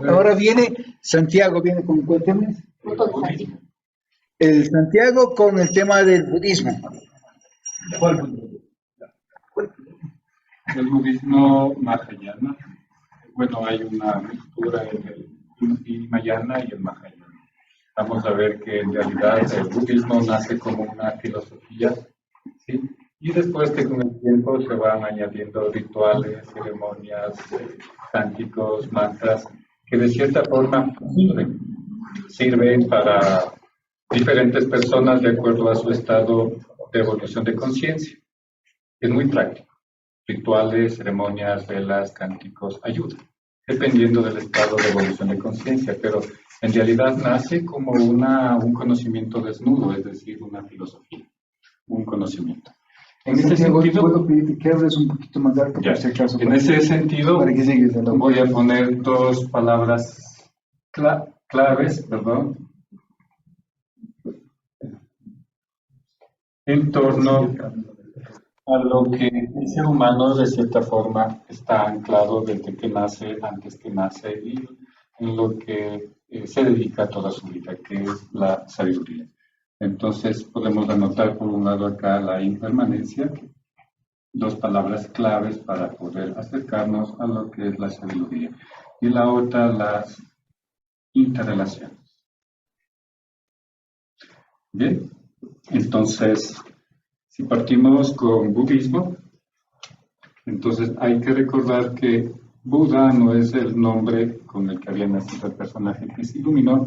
Ahora viene Santiago, viene con ¿cuál tema? El Santiago con el tema del budismo. El budismo mahayana. Bueno, hay una mixtura entre el Hinayana y el Mahayana. Vamos a ver que en realidad el budismo nace como una filosofía, ¿sí? Y después que con el tiempo se van añadiendo rituales, ceremonias, cánticos, mantras, que de cierta forma sirven para diferentes personas de acuerdo a su estado de evolución de conciencia. Es muy práctico. Rituales, ceremonias, velas, cánticos, ayudan, dependiendo del estado de evolución de conciencia, pero en realidad nace como un conocimiento desnudo, es decir, una filosofía, un conocimiento. En ese sentido, puedo pedirte que hables un poquito más alto, por si acaso. En ese sentido, para que sigas, voy a poner dos palabras claves, perdón, en torno a lo que el ser humano de cierta forma está anclado desde que nace, antes que nace, y en lo que se dedica toda su vida, que es la sabiduría. Entonces podemos anotar por un lado acá la impermanencia, dos palabras claves para poder acercarnos a lo que es la sabiduría, y la otra las interrelaciones. Bien, entonces si partimos con budismo, entonces hay que recordar que Buda no es el nombre con el que había nacido el personaje que se iluminó,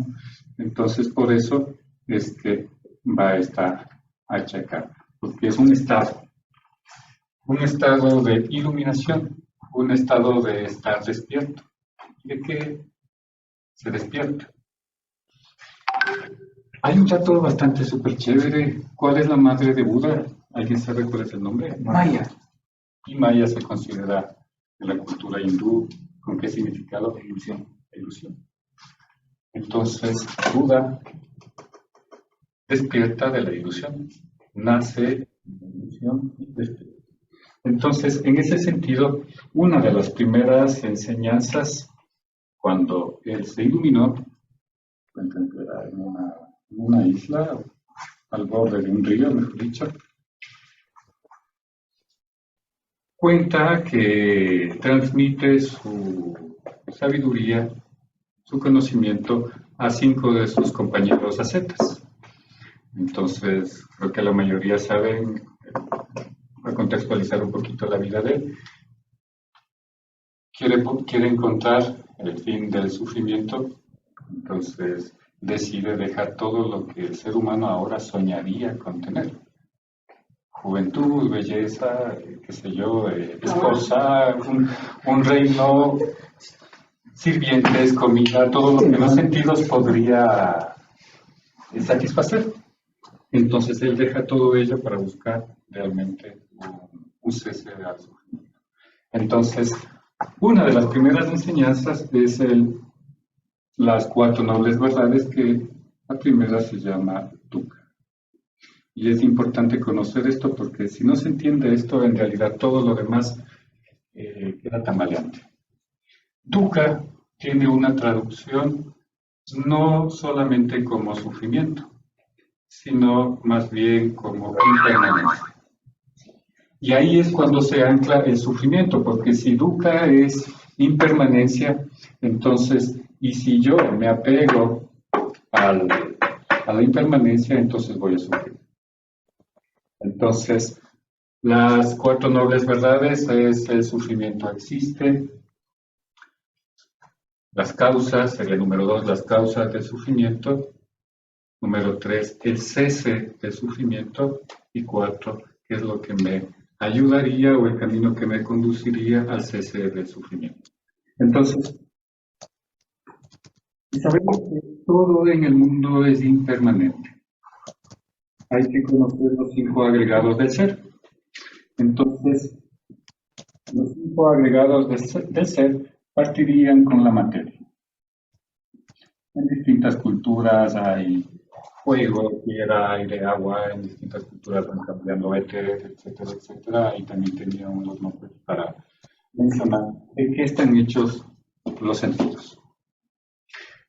entonces por eso es que va a estar achacado, porque es un estado de iluminación, un estado de estar despierto, de que se despierta. Hay un dato bastante súper chévere. ¿Cuál es la madre de Buda? ¿Alguien sabe cuál es el nombre? Maya. Y Maya se considera en la cultura hindú. ¿Con qué significado? Ilusión. Entonces, Buda despierta de la ilusión. Nace de la ilusión y despierta. Entonces, en ese sentido, una de las primeras enseñanzas, cuando él se iluminó, era en una isla, al borde de un río, mejor dicho, cuenta que transmite su sabiduría, su conocimiento a 5 de sus compañeros ascetas. Entonces, creo que la mayoría saben, a contextualizar un poquito la vida de él. Quiere encontrar el fin del sufrimiento, entonces decide dejar todo lo que el ser humano ahora soñaría con tener. Juventud, belleza, qué sé yo, esposa, un reino, sirvientes, comida, todo lo que en los sentidos podría satisfacer. Entonces él deja todo ello para buscar realmente un cese al sufrimiento. Entonces, una de las primeras enseñanzas es las 4 nobles verdades, que la primera se llama dukkha. Y es importante conocer esto porque si no se entiende esto, en realidad todo lo demás queda tambaleante. Dukkha tiene una traducción no solamente como sufrimiento, sino más bien como impermanencia. Y ahí es cuando se ancla el sufrimiento, porque si dukkha es impermanencia, entonces, y si yo me apego a la impermanencia, entonces voy a sufrir. Entonces, las 4 nobles verdades es: el sufrimiento existe. Las causas, sería número 2, las causas del sufrimiento. Número 3, el cese del sufrimiento. Y 4, qué es lo que me ayudaría o el camino que me conduciría al cese del sufrimiento. Entonces, sabemos que todo en el mundo es impermanente. Hay que conocer los 5 agregados del ser. Entonces, los 5 agregados del ser partirían con la materia. En distintas culturas hay fuego, tierra, aire, agua. En distintas culturas van cambiando éter, etcétera, etcétera. Y también tenía unos nombres para mencionar de qué están hechos los sentidos.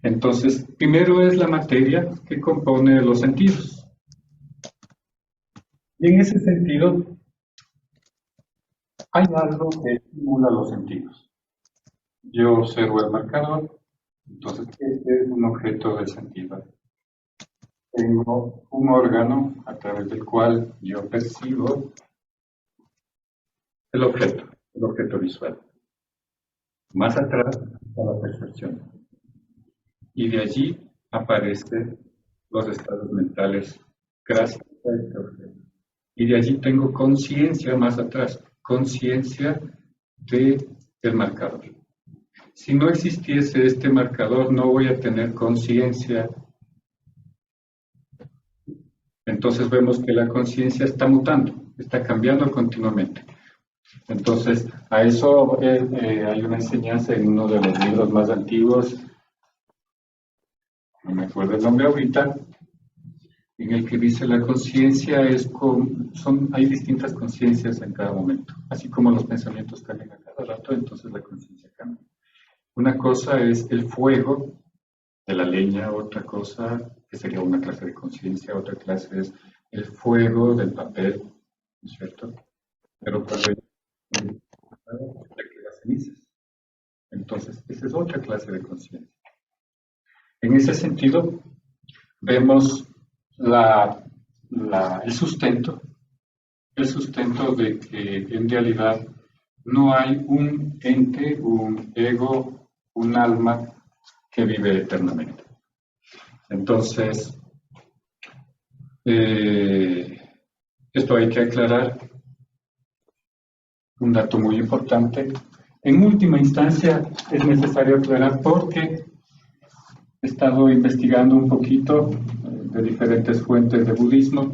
Entonces, primero es la materia que compone los sentidos. Y en ese sentido, hay algo que estimula los sentidos. Yo observo el marcador, entonces este es un objeto de sentido. Tengo un órgano a través del cual yo percibo el objeto visual. Más atrás está la percepción. Y de allí aparecen los estados mentales gracias a este objeto. Y de allí tengo conciencia más atrás, conciencia del marcador. Si no existiese este marcador, no voy a tener conciencia. Entonces vemos que la conciencia está mutando, está cambiando continuamente. Entonces, a eso hay una enseñanza en uno de los libros más antiguos, no me acuerdo el nombre ahorita, en el que dice la conciencia hay distintas conciencias en cada momento, así como los pensamientos cambian a cada rato, entonces la conciencia cambia. Una cosa es el fuego de la leña, otra cosa que sería una clase de conciencia, otra clase es el fuego del papel, ¿no es cierto? Pero cuando las cenizas. Entonces, esa es otra clase de conciencia. En ese sentido, vemos el sustento de que en realidad no hay un ente, un ego, un alma que vive eternamente. Entonces, esto hay que aclarar. Un dato muy importante. En última instancia, es necesario aclarar porque he estado investigando un poquito de diferentes fuentes de budismo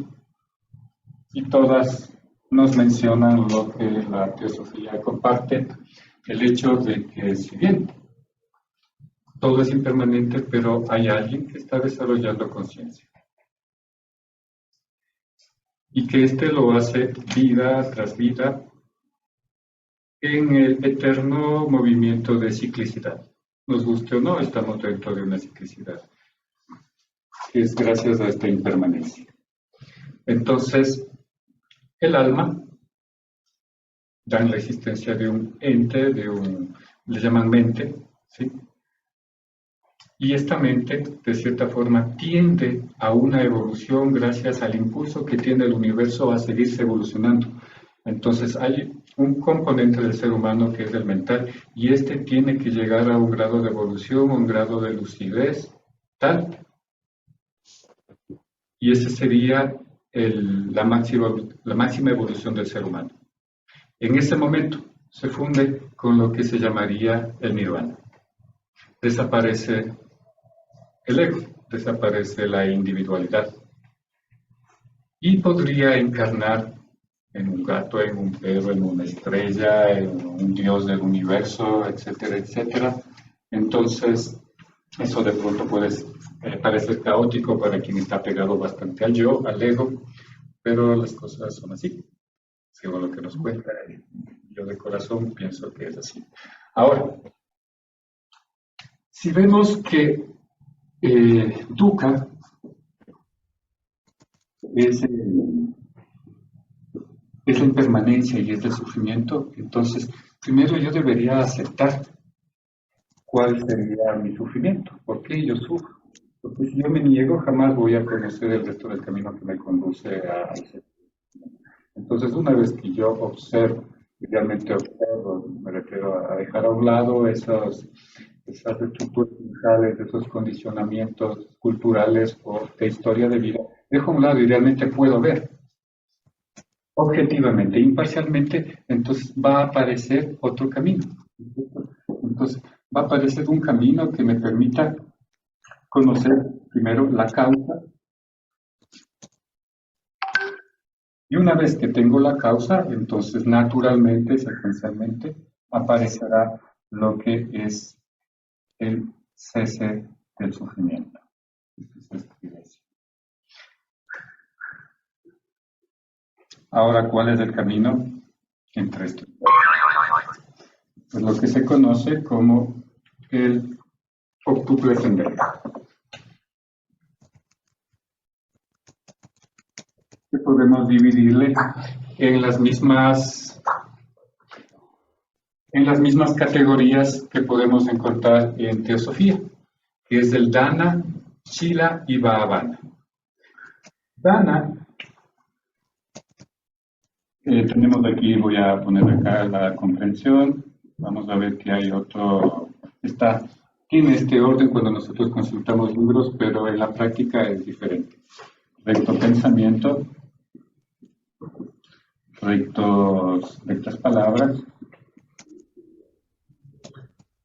y todas nos mencionan lo que la teosofía comparte, el hecho de que si bien todo es impermanente, pero hay alguien que está desarrollando conciencia. Y que éste lo hace vida tras vida en el eterno movimiento de ciclicidad. Nos guste o no, estamos dentro de una ciclicidad, que es gracias a esta impermanencia. Entonces, el alma da en la existencia de un ente, le llaman mente, ¿sí? Y esta mente, de cierta forma, tiende a una evolución gracias al impulso que tiene el universo a seguirse evolucionando. Entonces hay un componente del ser humano que es el mental y este tiene que llegar a un grado de evolución, un grado de lucidez tal, y ese sería la máxima evolución del ser humano. En ese momento se funde con lo que se llamaría el nirvana. Desaparece el ego, desaparece la individualidad y podría encarnar en un gato, en un perro, en una estrella, en un dios del universo, etcétera, etcétera. Entonces, eso de pronto puede parecer caótico para quien está pegado bastante al yo, al ego, pero las cosas son así. Según lo que nos cuenta, yo de corazón pienso que es así. Ahora, si vemos que dukkha es la impermanencia y es el sufrimiento, entonces primero yo debería aceptar cuál sería mi sufrimiento, por qué yo sufro. Porque si yo me niego, jamás voy a conocer el resto del camino que me conduce al ser. Entonces, una vez que yo observo, y realmente observo, me refiero a dejar a un lado esas estructuras mentales, esos condicionamientos culturales o de historia de vida, dejo a un lado y realmente puedo ver objetivamente, imparcialmente, entonces va a aparecer otro camino. Entonces, va a aparecer un camino que me permita conocer primero la causa. Y una vez que tengo la causa, entonces naturalmente, secuencialmente, aparecerá lo que es el cese del sufrimiento. Ahora, ¿cuál es el camino entre estos dos? Pues lo que se conoce como el octuple sendero. Que podemos dividirle en las mismas categorías que podemos encontrar en Teosofía, que es el Dana, Shila y Bhavana. Dana, tenemos aquí, voy a poner acá la comprensión, vamos a ver que hay otro, tiene este orden cuando nosotros consultamos libros, pero en la práctica es diferente. Recto pensamiento, rectas palabras,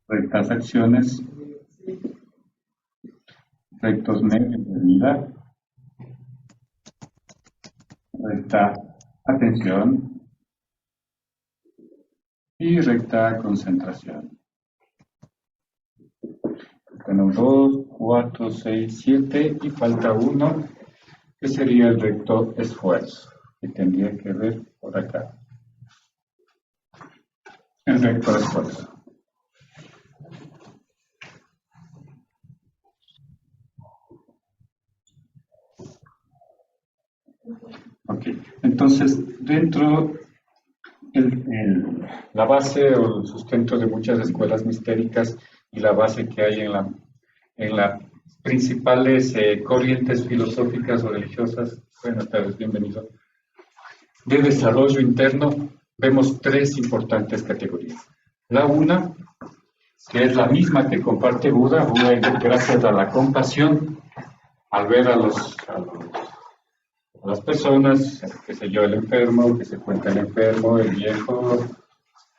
rectas acciones, rectos medios de vida, recta atención y recta concentración. Tenemos 2, 4, 6, 7 y falta uno, que sería el recto esfuerzo, que tendría que ver por acá. El recto esfuerzo. Ok, entonces dentro la base o el sustento de muchas escuelas mistéricas y la base que hay en las principales corrientes filosóficas o religiosas, buenas tardes, bienvenido, de desarrollo interno, vemos tres importantes categorías. La una, que es la misma que comparte Buda, gracias a la compasión, al ver a las personas, qué sé yo, el enfermo, que se cuenta el enfermo, el viejo,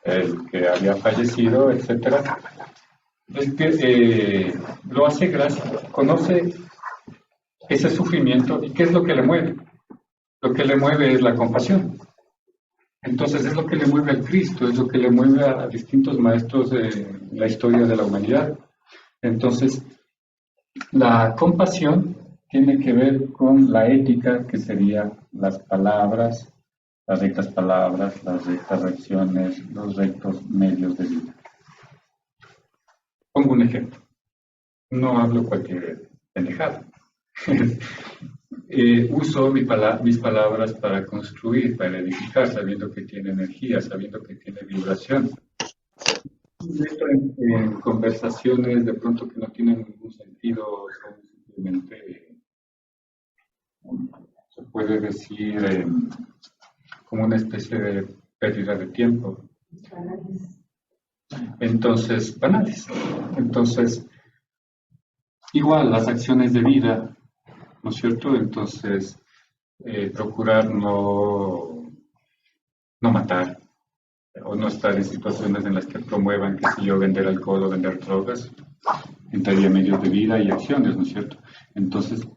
el que había fallecido, etcétera, es que lo hace gracias, conoce ese sufrimiento y qué es lo que le mueve. Lo que le mueve es la compasión. Entonces es lo que le mueve al Cristo, es lo que le mueve a distintos maestros de la historia de la humanidad. Entonces, la compasión tiene que ver con la ética, que serían las palabras, las rectas acciones, los rectos medios de vida. Pongo un ejemplo. No hablo cualquier pendejada. Uso mis palabras para construir, para edificar, sabiendo que tiene energía, sabiendo que tiene vibración. Esto en conversaciones de pronto que no tienen ningún sentido, son simplemente, se puede decir, como una especie de pérdida de tiempo. Entonces, banales. Entonces, igual las acciones de vida, ¿no es cierto? Entonces, procurar no matar o no estar en situaciones en las que promuevan, qué sé yo, vender alcohol o vender drogas, entraría medios de vida y acciones, ¿no es cierto? Entonces,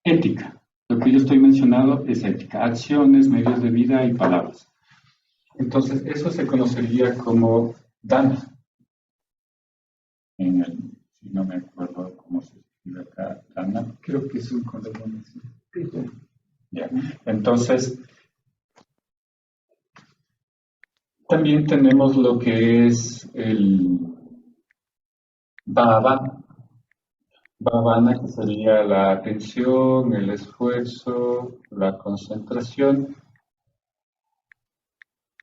ética. Lo que yo estoy mencionando es ética, acciones, medios de vida y palabras. Entonces, eso se conocería como dana. Si no me acuerdo cómo se escribe acá, dana. Creo que es un condón. Ya. Entonces, también tenemos lo que es el bhavana. Bhavana, que sería la atención, el esfuerzo, la concentración.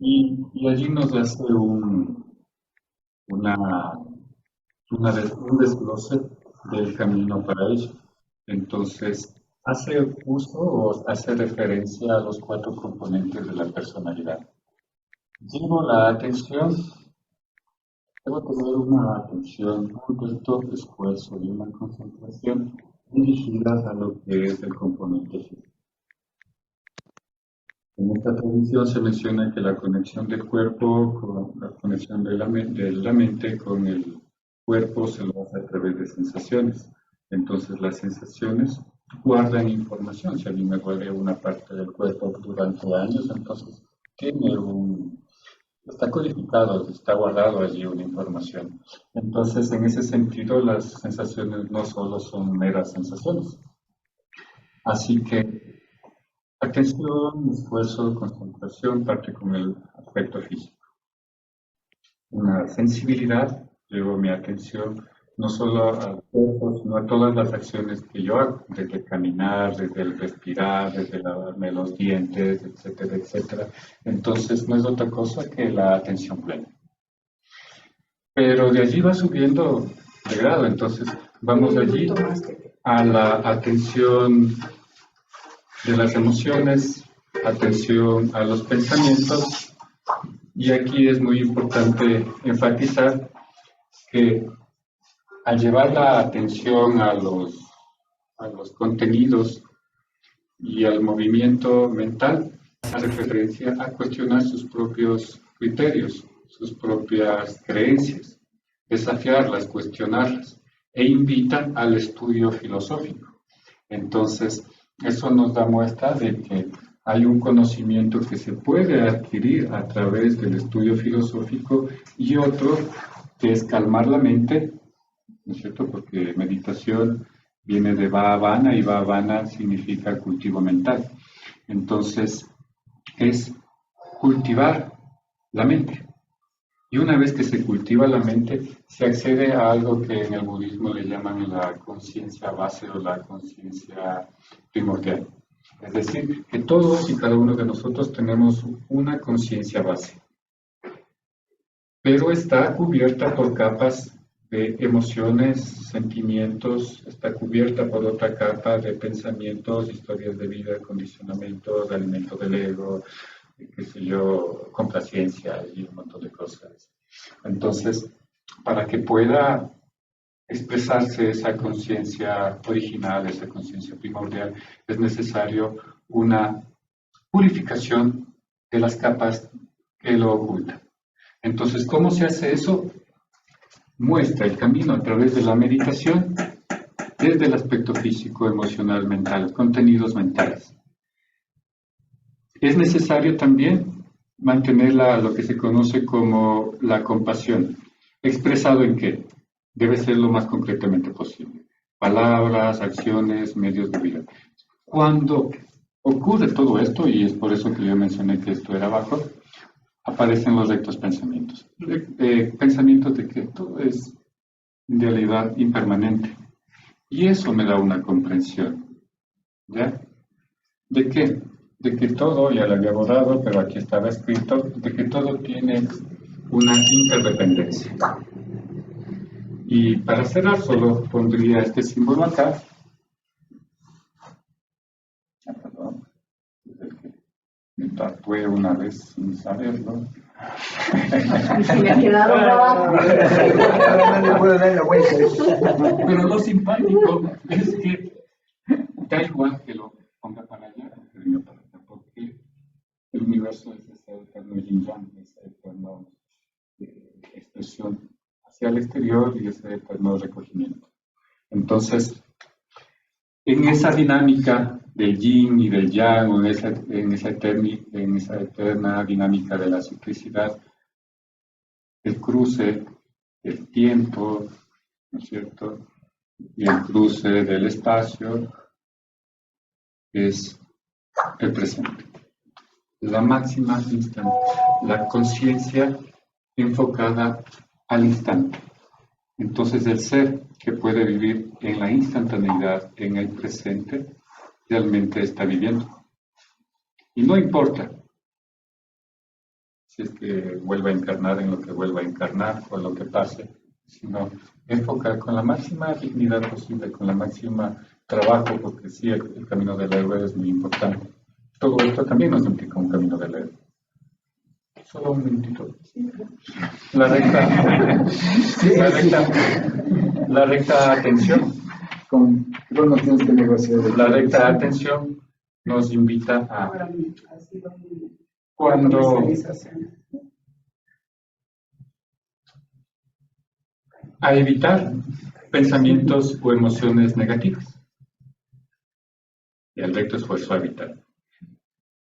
Y allí nos hace un desglose del camino para ello. Entonces, hace uso o hace referencia a los 4 componentes de la personalidad. Llevo la atención, debo tener una atención, un recto esfuerzo y una concentración dirigidas a lo que es el componente físico. En esta tradición se menciona que la conexión del cuerpo, con la conexión de la mente con el cuerpo se lo hace a través de sensaciones. Entonces las sensaciones guardan información. Si a mí me duele una parte del cuerpo durante años, entonces está codificado, está guardado allí una información. Entonces, en ese sentido, las sensaciones no solo son meras sensaciones. Así que atención, esfuerzo, concentración parte con el aspecto físico. Una sensibilidad llevo mi atención no solo al cuerpo, sino a todas las acciones que yo hago, desde caminar, desde el respirar, desde lavarme los dientes, etcétera, etcétera. Entonces no es otra cosa que la atención plena. Pero de allí va subiendo de grado, entonces vamos allí a la atención de las emociones, atención a los pensamientos, y aquí es muy importante enfatizar que al llevar la atención a los contenidos y al movimiento mental, hace referencia a cuestionar sus propios criterios, sus propias creencias, desafiarlas, cuestionarlas, e invita al estudio filosófico. Entonces, eso nos da muestra de que hay un conocimiento que se puede adquirir a través del estudio filosófico y otro que es calmar la mente, ¿no es cierto? Porque meditación viene de Bhavana y Bhavana significa cultivo mental. Entonces, es cultivar la mente. Y una vez que se cultiva la mente, se accede a algo que en el budismo le llaman la conciencia base o la conciencia primordial. Es decir, que todos y cada uno de nosotros tenemos una conciencia base, pero está cubierta por capas de emociones, sentimientos, está cubierta por otra capa de pensamientos, historias de vida, condicionamientos, alimento del ego, qué sé yo, complacencia y un montón de cosas. Entonces, para que pueda expresarse esa conciencia original, esa conciencia primordial, es necesario una purificación de las capas que lo ocultan. Entonces, ¿cómo se hace eso? Muestra el camino a través de la meditación desde el aspecto físico, emocional, mental, contenidos mentales. Es necesario también mantener lo que se conoce como la compasión. ¿Expresado en qué? Debe ser lo más concretamente posible. Palabras, acciones, medios de vida. Cuando ocurre todo esto, y es por eso que yo mencioné que esto era bajo, aparecen los rectos pensamientos. Pensamientos de que todo es en realidad impermanente. Y eso me da una comprensión. ¿Ya? ¿De qué? De que todo, ya lo había borrado, pero aquí estaba escrito, de que todo tiene una interdependencia. Y para cerrar solo pondría este símbolo acá. Perdón, me tatué una vez sin saberlo. Se me ha quedado grabado. Ahora no le puedo dar la vuelta. Pero lo simpático es que da igual que lo ponga para allá o que venga para acá, porque el universo es ese eterno yin-yang, esa eterna expresión hacia el exterior y ese eterno recogimiento. Entonces, en esa dinámica del yin y del yang, o en esa eterna dinámica de la ciclicidad, el cruce del tiempo, ¿no es cierto?, y el cruce del espacio es el presente. La máxima instante, la conciencia enfocada al instante. Entonces el ser que puede vivir en la instantaneidad, en el presente, realmente está viviendo. Y no importa si es que vuelva a encarnar en lo que vuelva a encarnar o lo que pase, sino enfocar con la máxima dignidad posible, con la máxima trabajo, porque sí, el camino del héroe es muy importante. Todo esto también nos implica un camino del héroe. Solo un minutito. La recta atención. Con no tienes que negociar. La recta atención nos invita a evitar pensamientos o emociones negativas. Y el recto esfuerzo a evitar.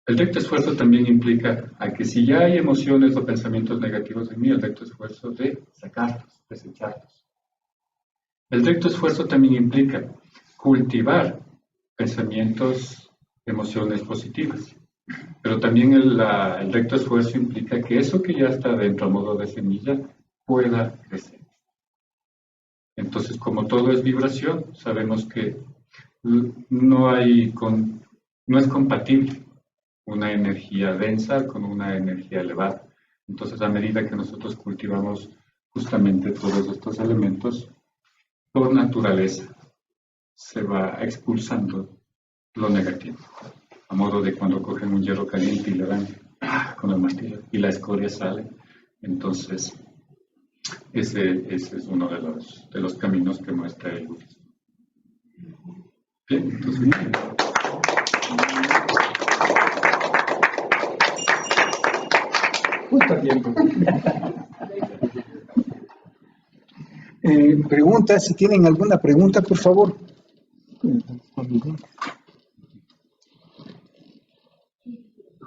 El recto esfuerzo también implica a que si ya hay emociones o pensamientos negativos en mí, el recto esfuerzo de sacarlos, desecharlos. El recto esfuerzo también implica cultivar pensamientos, emociones positivas. Pero también el recto esfuerzo implica que eso que ya está dentro a modo de semilla pueda crecer. Entonces, como todo es vibración, sabemos que no es compatible una energía densa con una energía elevada. Entonces, a medida que nosotros cultivamos justamente todos estos elementos, por naturaleza se va expulsando lo negativo. A modo de cuando cogen un hierro caliente y le dan con el martillo y la escoria sale. Entonces, ese es uno de los caminos que muestra el budismo. Bien, entonces... Justo a tiempo. Pregunta, si tienen alguna pregunta, por favor.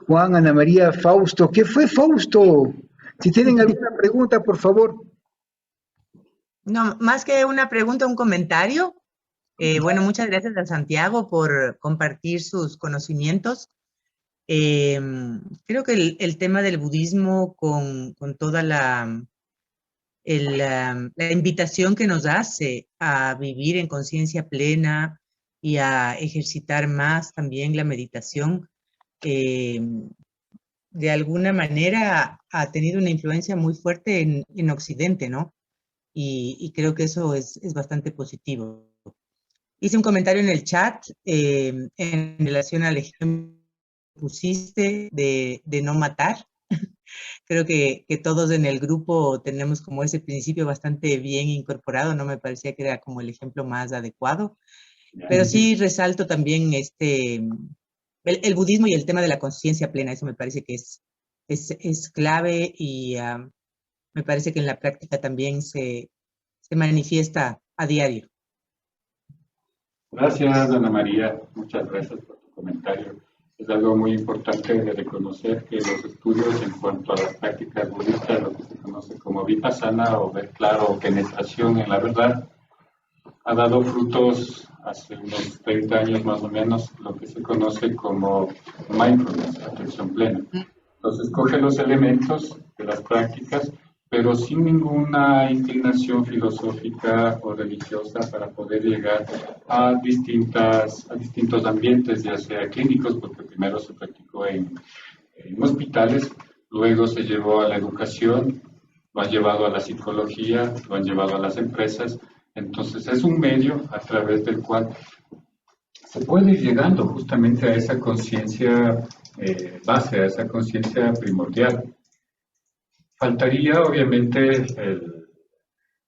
Juan, Ana María, Fausto. ¿Qué fue Fausto? Si tienen alguna pregunta, por favor. No, más que una pregunta, un comentario. Bueno, muchas gracias a Santiago por compartir sus conocimientos. Creo que el tema del budismo con toda la invitación que nos hace a vivir en conciencia plena y a ejercitar más también la meditación, de alguna manera ha tenido una influencia muy fuerte en Occidente, ¿no? Y creo que eso es bastante positivo. Hice un comentario en el chat en relación al ejemplo que pusiste de no matar. Creo que todos en el grupo tenemos como ese principio bastante bien incorporado, no me parecía que era como el ejemplo más adecuado, pero sí resalto también el budismo y el tema de la conciencia plena, eso me parece que es clave y me parece que en la práctica también se manifiesta a diario. Gracias, Ana María. Muchas gracias por tu comentario. Es algo muy importante de reconocer que los estudios en cuanto a las prácticas budistas, lo que se conoce como vipassana o ver claro o penetración en la verdad, ha dado frutos hace unos 30 años más o menos, lo que se conoce como mindfulness, atención plena. Entonces, coge los elementos de las prácticas, pero sin ninguna inclinación filosófica o religiosa para poder llegar a distintos ambientes, ya sea clínicos, porque primero se practicó en hospitales, luego se llevó a la educación, lo han llevado a la psicología, lo han llevado a las empresas. Entonces es un medio a través del cual se puede ir llegando justamente a esa conciencia base, a esa conciencia primordial. Faltaría obviamente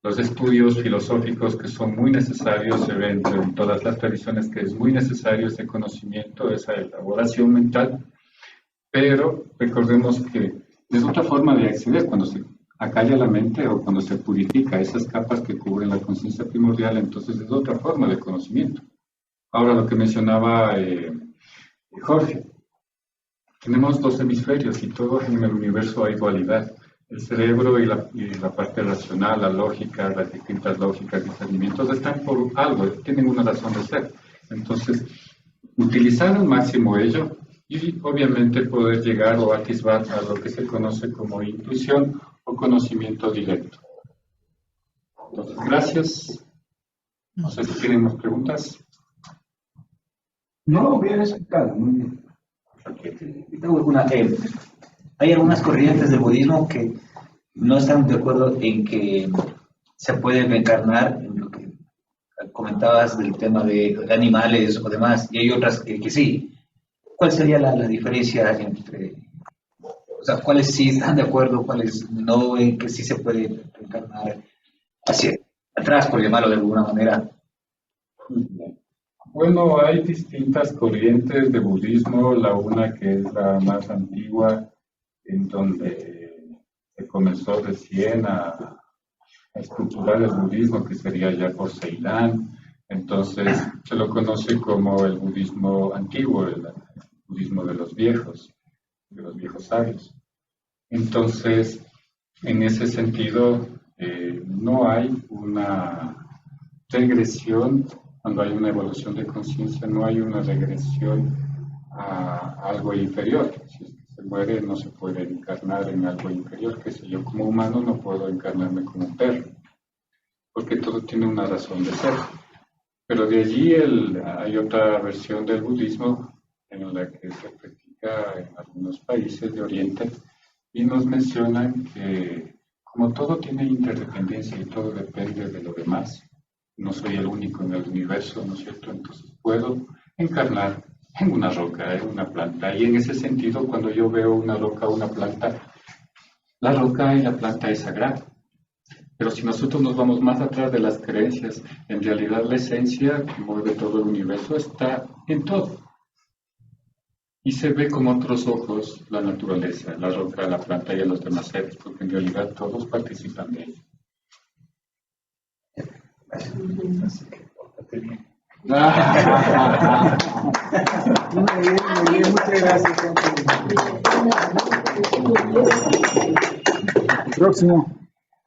los estudios filosóficos que son muy necesarios, se ven en todas las tradiciones que es muy necesario ese conocimiento, esa elaboración mental, pero recordemos que es otra forma de acceder cuando se acalla la mente o cuando se purifica esas capas que cubren la conciencia primordial, entonces es otra forma de conocimiento. Ahora lo que mencionaba Jorge, tenemos dos hemisferios y todos en el universo hay dualidad. El cerebro y la parte racional, la lógica, las distintas lógicas, discernimientos están por algo, tienen una razón de ser. Entonces, utilizar al máximo ello y obviamente poder llegar o atisbar a lo que se conoce como intuición o conocimiento directo. Entonces, gracias. No sé si tienen más preguntas. No, bien explicado, muy bien. Hay algunas corrientes del budismo que no están de acuerdo en que se puede reencarnar, en lo que comentabas del tema de animales o demás, y hay otras que sí. ¿Cuál sería la diferencia entre, o sea, cuáles sí están de acuerdo, cuáles no, en que sí se puede reencarnar hacia atrás, por llamarlo de alguna manera? Bueno, hay distintas corrientes de budismo, la una que es la más antigua, en donde se comenzó recién a estructurar el budismo, que sería ya por Ceilán. Entonces se lo conoce como el budismo antiguo, el budismo de los viejos sabios. Entonces, en ese sentido, no hay una regresión. Cuando hay una evolución de conciencia, no hay una regresión a algo inferior. Si se muere, no se puede encarnar en algo inferior, que si yo como humano no puedo encarnarme como un perro. porque todo tiene una razón de ser. Pero de allí hay otra versión del budismo en la que se practica en algunos países de Oriente y nos mencionan que como todo tiene interdependencia y todo depende de lo demás, no soy el único en el universo, ¿no es cierto? Entonces puedo encarnar en una roca, en una planta. Y en ese sentido, cuando yo veo una roca o una planta, la roca y la planta es sagrada. Pero si nosotros nos vamos más atrás de las creencias, en realidad la esencia que mueve todo el universo está en todo. Y se ve con otros ojos la naturaleza, la roca, la planta y a los demás seres, porque en realidad todos participan de ella. Muy bien, muchas gracias. Próximo.